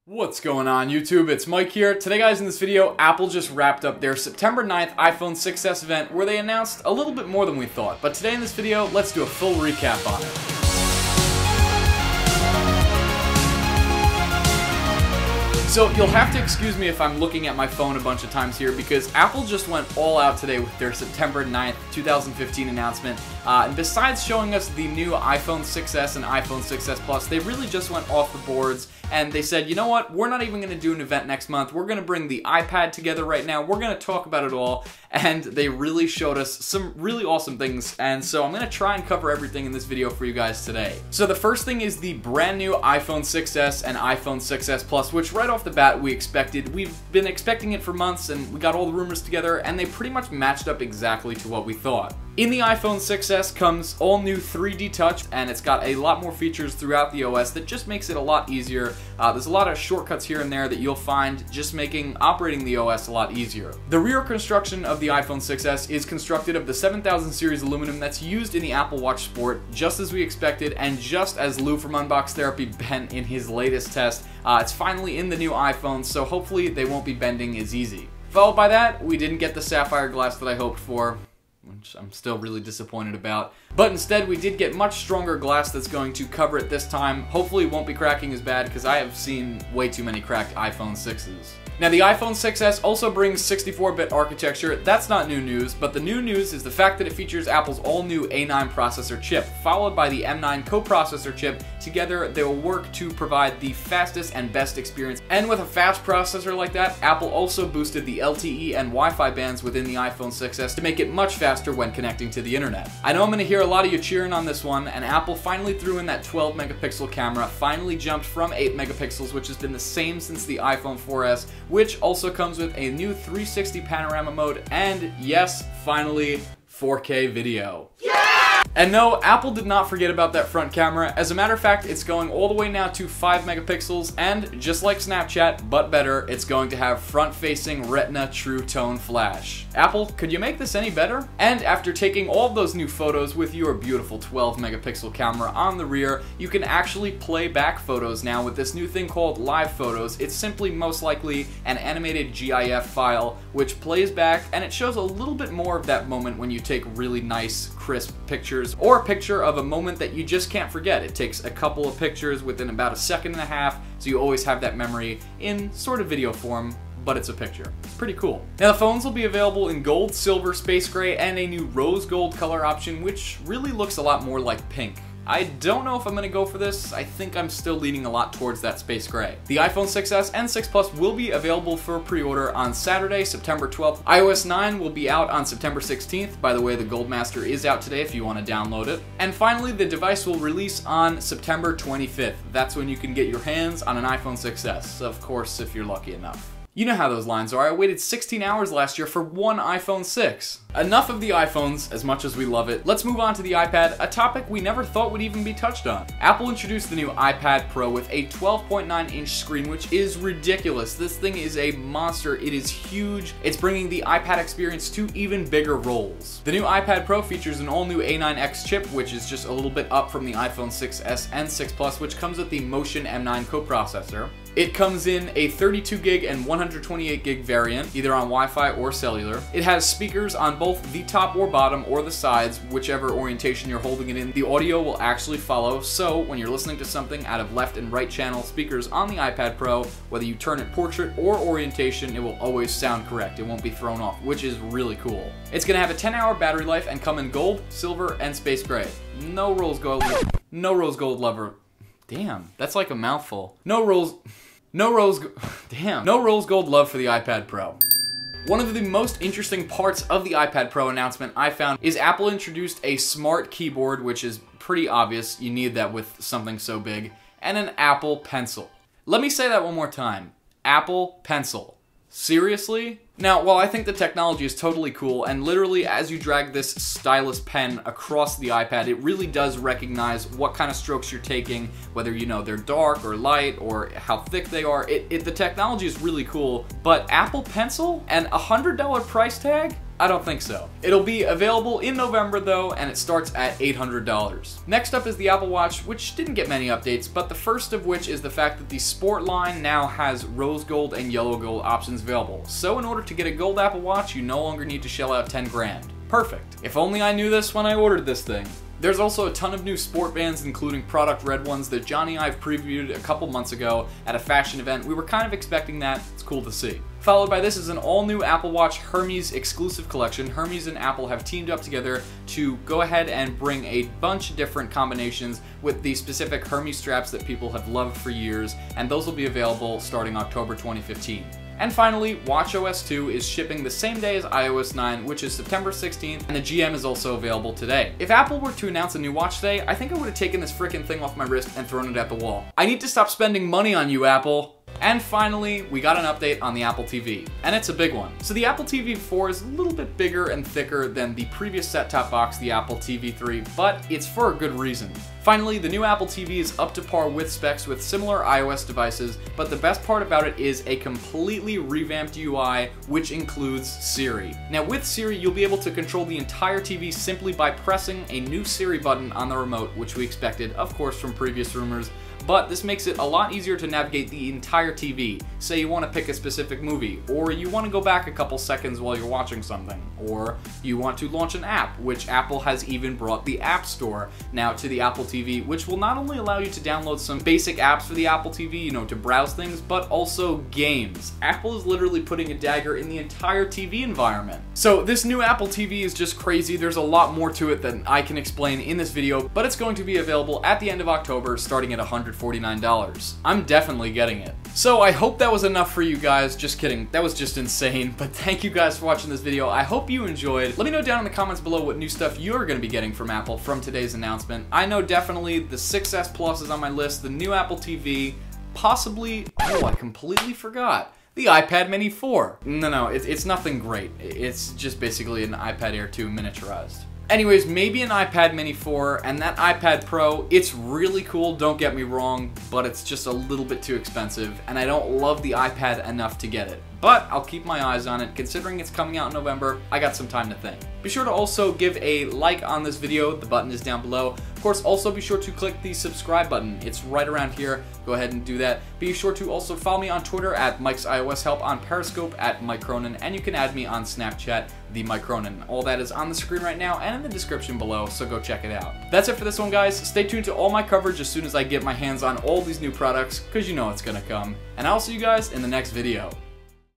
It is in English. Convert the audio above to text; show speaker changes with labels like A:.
A: What's going on YouTube? It's Mike here. Today guys, in this video, Apple just wrapped up their September 9th iPhone 6s event where they announced a little bit more than we thought. But today in this video, let's do a full recap on it. So you'll have to excuse me if I'm looking at my phone a bunch of times here because Apple just went all out today with their September 9th, 2015 announcement. And besides showing us the new iPhone 6s and iPhone 6s Plus, they really just went off the boards and they said, you know what, we're not even going to do an event next month. We're going to bring the iPad together right now. We're going to talk about it all. And they really showed us some really awesome things. And so I'm going to try and cover everything in this video for you guys today. So the first thing is the brand new iPhone 6s and iPhone 6s Plus, which right off the bat we expected. We've been expecting it for months and we got all the rumors together and they pretty much matched up exactly to what we thought. In the iPhone 6s comes all new 3D Touch, and it's got a lot more features throughout the OS that just makes it a lot easier. There's a lot of shortcuts here and there that you'll find just making operating the OS a lot easier. The rear construction of the iPhone 6s is constructed of the 7000 series aluminum that's used in the Apple Watch Sport, just as we expected, and just as Lou from Unbox Therapy bent in his latest test. It's finally in the new iPhone, so hopefully they won't be bending as easy. Followed by that, we didn't get the sapphire glass that I hoped for, which I'm still really disappointed about. But instead, we did get much stronger glass that's going to cover it this time. Hopefully it won't be cracking as bad, because I have seen way too many cracked iPhone 6s. Now, the iPhone 6s also brings 64-bit architecture. That's not new news, but the new news is the fact that it features Apple's all-new A9 processor chip, followed by the M9 coprocessor chip. Together, they will work to provide the fastest and best experience. And with a fast processor like that, Apple also boosted the LTE and Wi-Fi bands within the iPhone 6s to make it much faster when connecting to the internet. I know I'm going to hear a lot of you cheering on this one, and Apple finally threw in that 12 megapixel camera, finally jumped from 8 megapixels, which has been the same since the iPhone 4S, which also comes with a new 360 panorama mode, and yes, finally, 4K video. And no, Apple did not forget about that front camera. As a matter of fact, it's going all the way now to 5 megapixels, and just like Snapchat, but better, it's going to have front-facing Retina True Tone flash. Apple, could you make this any better? And after taking all of those new photos with your beautiful 12 megapixel camera on the rear, you can actually play back photos now with this new thing called Live Photos. It's simply most likely an animated GIF file, which plays back, and it shows a little bit more of that moment when you take really nice, crisp pictures, or a picture of a moment that you just can't forget. It takes a couple of pictures within about a second and a half, so you always have that memory in sort of video form, but it's a picture. It's pretty cool. Now the phones will be available in gold, silver, space gray, and a new rose gold color option, which really looks a lot more like pink. I don't know if I'm going to go for this. I think I'm still leaning a lot towards that space gray. The iPhone 6s and 6 Plus will be available for pre-order on Saturday, September 12th. iOS 9 will be out on September 16th. By the way, the Gold Master is out today if you want to download it. And finally, the device will release on September 25th. That's when you can get your hands on an iPhone 6s, of course, if you're lucky enough. You know how those lines are. I waited 16 hours last year for one iPhone 6. Enough of the iPhones, as much as we love it. Let's move on to the iPad, a topic we never thought would even be touched on. Apple introduced the new iPad Pro with a 12.9-inch screen, which is ridiculous. This thing is a monster. It is huge. It's bringing the iPad experience to even bigger roles. The new iPad Pro features an all-new A9X chip, which is just a little bit up from the iPhone 6s and 6 Plus, which comes with the Motion M9 coprocessor. It comes in a 32 gig and 128 gig variant, either on Wi-Fi or cellular. It has speakers on both the top or bottom or the sides, whichever orientation you're holding it in. The audio will actually follow, so when you're listening to something out of left and right channel speakers on the iPad Pro, whether you turn it portrait or orientation, it will always sound correct. It won't be thrown off, which is really cool. It's going to have a 10-hour battery life and come in gold, silver, and space gray. No rose gold lover. Damn, that's like a mouthful. No rose gold love for the iPad Pro. One of the most interesting parts of the iPad Pro announcement I found is Apple introduced a smart keyboard, which is pretty obvious. You need that with something so big, and an Apple Pencil. Let me say that one more time. Apple Pencil. Seriously? Now, while I think the technology is totally cool, and literally as you drag this stylus pen across the iPad, it really does recognize what kind of strokes you're taking, whether you know they're dark or light or how thick they are. The technology is really cool, but Apple Pencil and $100 price tag? I don't think so. It'll be available in November though, and it starts at $800. Next up is the Apple Watch, which didn't get many updates, but the first of which is the fact that the Sport line now has rose gold and yellow gold options available. So in order to get a gold Apple Watch, you no longer need to shell out 10 grand. Perfect. If only I knew this when I ordered this thing. There's also a ton of new sport bands, including product red ones that Johnny and I have previewed a couple months ago at a fashion event. We were kind of expecting that. It's cool to see. Followed by this is an all-new Apple Watch Hermes exclusive collection. Hermes and Apple have teamed up together to go ahead and bring a bunch of different combinations with the specific Hermes straps that people have loved for years, and those will be available starting October 2015. And finally, watchOS 2 is shipping the same day as iOS 9, which is September 16th, and the GM is also available today. If Apple were to announce a new watch today, I think I would have taken this frickin' thing off my wrist and thrown it at the wall. I need to stop spending money on you, Apple. And finally, we got an update on the Apple TV, and it's a big one. So the Apple TV 4 is a little bit bigger and thicker than the previous set-top box, the Apple TV 3, but it's for a good reason. Finally, the new Apple TV is up to par with specs with similar iOS devices, but the best part about it is a completely revamped UI, which includes Siri. Now with Siri, you'll be able to control the entire TV simply by pressing a new Siri button on the remote, which we expected, of course, from previous rumors. But this makes it a lot easier to navigate the entire TV. Say you want to pick a specific movie, or you want to go back a couple seconds while you're watching something, or you want to launch an app, which Apple has even brought the App Store now to the Apple TV, which will not only allow you to download some basic apps for the Apple TV, to browse things, but also games. Apple is literally putting a dagger in the entire TV environment. So this new Apple TV is just crazy. There's a lot more to it than I can explain in this video, but it's going to be available at the end of October, starting at $149. I'm definitely getting it. So I hope that was enough for you guys. Just kidding, that was just insane, but thank you guys for watching this video. I hope you enjoyed. Let me know down in the comments below what new stuff you're going to be getting from Apple from today's announcement. I know definitely the 6S Plus is on my list, the new Apple TV, possibly, oh, I completely forgot, the iPad Mini 4. No, it's nothing great. It's just basically an iPad Air 2 miniaturized. Anyways, maybe an iPad Mini 4, and that iPad Pro, it's really cool, don't get me wrong, but it's just a little bit too expensive, and I don't love the iPad enough to get it. But I'll keep my eyes on it. Considering it's coming out in November, I got some time to think. Be sure to also give a like on this video. The button is down below. Of course, also be sure to click the subscribe button. It's right around here. Go ahead and do that. Be sure to also follow me on Twitter at Mike's iOS Help, on Periscope at Mike Cronin, and you can add me on Snapchat, the Mike Cronin. All that is on the screen right now and in the description below, so go check it out. That's it for this one, guys. Stay tuned to all my coverage as soon as I get my hands on all these new products, because you know it's gonna come. And I'll see you guys in the next video.